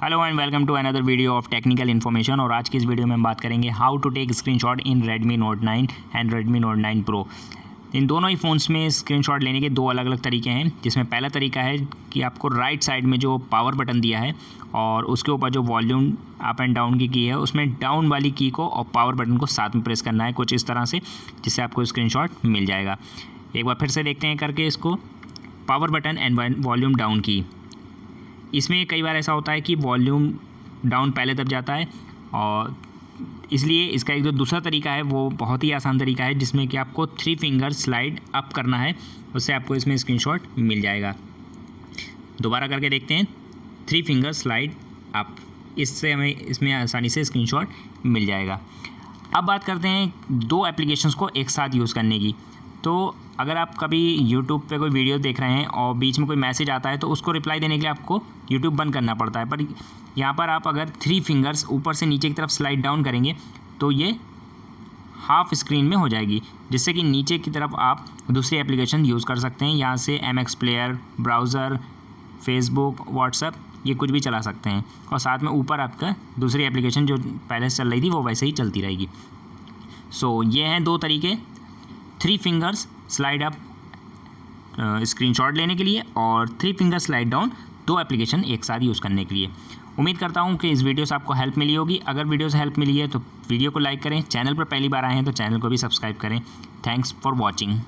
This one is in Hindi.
Hello and welcome to another video of technical information. और आज की इस वीडियो में हम बात करेंगे how to take screenshot in Redmi Note 9 एंड Redmi Note 9 Pro। इन दोनों ही फ़ोन्स में स्क्रीनशॉट लेने के दो अलग अलग तरीके हैं, जिसमें पहला तरीका है कि आपको राइट साइड में जो पावर बटन दिया है और उसके ऊपर जो वॉल्यूम अप एंड डाउन की है, उसमें डाउन वाली की को और पावर बटन को साथ में प्रेस करना है कुछ इस तरह से, जिससे आपको स्क्रीनशॉट मिल जाएगा। एक बार फिर से देखते हैं करके इसको। Power button and volume down की। इसमें कई बार ऐसा होता है कि वॉल्यूम डाउन पहले दब जाता है, और इसलिए इसका एक जो दूसरा तरीका है वो बहुत ही आसान तरीका है, जिसमें कि आपको 3 फिंगर स्लाइड अप करना है, उससे आपको इसमें स्क्रीनशॉट मिल जाएगा। दोबारा करके देखते हैं। 3 फिंगर स्लाइड अप, इससे हमें इसमें आसानी से स्क्रीनशॉट मिल जाएगा। अब बात करते हैं दो एप्लीकेशंस को एक साथ यूज़ करने की। तो अगर आप कभी YouTube पे कोई वीडियो देख रहे हैं और बीच में कोई मैसेज आता है, तो उसको रिप्लाई देने के लिए आपको YouTube बंद करना पड़ता है, पर यहाँ पर आप अगर 3 फिंगर्स ऊपर से नीचे की तरफ स्लाइड डाउन करेंगे तो ये हाफ स्क्रीन में हो जाएगी, जिससे कि नीचे की तरफ आप दूसरी एप्लीकेशन यूज़ कर सकते हैं। यहाँ से MX player, browser, Facebook, WhatsApp, ये कुछ भी चला सकते हैं, और साथ में ऊपर आपका दूसरी एप्लीकेशन जो पहले से चल रही थी वो वैसे ही चलती रहेगी। सो ये हैं दो तरीके, 3 फिंगर्स स्लाइड अप स्क्रीनशॉट लेने के लिए और 3 फिंगर स्लाइड डाउन, दो एप्लीकेशन एक साथ यूज़ करने के लिए। उम्मीद करता हूँ कि इस वीडियो से आपको हेल्प मिली होगी। अगर वीडियो से हेल्प मिली है तो वीडियो को लाइक करें, चैनल पर पहली बार आए हैं तो चैनल को भी सब्सक्राइब करें। Thanks for watching.